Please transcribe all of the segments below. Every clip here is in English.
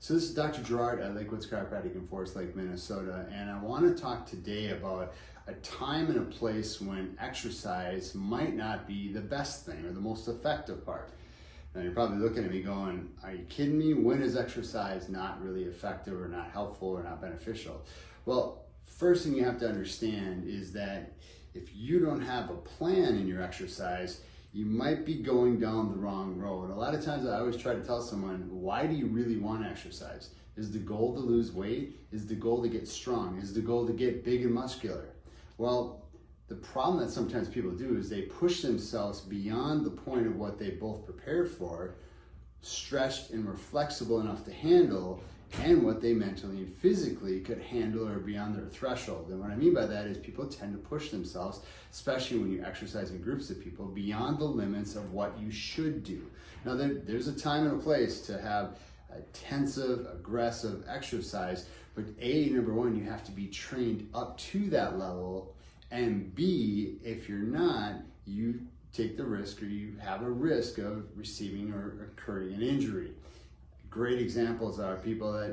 So this is Dr. Gerard at Lakewoods Chiropractic in Forest Lake, Minnesota, and I want to talk today about a time and a place when exercise might not be the best thing or the most effective part. Now you're probably looking at me going, are you kidding me? When is exercise not really effective or not helpful or not beneficial? Well, first thing you have to understand is that if you don't have a plan in your exercise, you might be going down the wrong road. A lot of times I always try to tell someone, why do you really want to exercise? Is the goal to lose weight? Is the goal to get strong? Is the goal to get big and muscular? Well, the problem that sometimes people do is they push themselves beyond the point of what they both prepared for, stretched and were flexible enough to handle, and what they mentally and physically could handle or beyond their threshold. And what I mean by that is people tend to push themselves, especially when you exercise in groups of people, beyond the limits of what you should do. Now there's a time and a place to have intensive, aggressive exercise, but number one, you have to be trained up to that level, and B, if you're not, you take the risk or you have a risk of receiving or incurring an injury. Great examples are people that,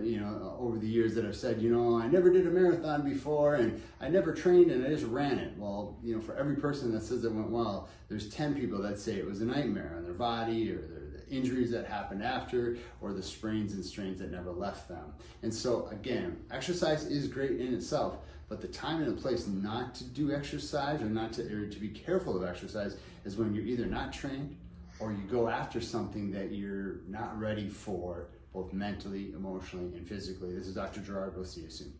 over the years that have said, I never did a marathon before and I never trained and I just ran it. Well, for every person that says it went well, there's 10 people that say it was a nightmare on their body or the injuries that happened after or the sprains and strains that never left them. And so again, exercise is great in itself, but the time and the place not to do exercise or to be careful of exercise is when you're either not trained or you go after something that you're not ready for, both mentally, emotionally, and physically. This is Dr. Gerard. We'll see you soon.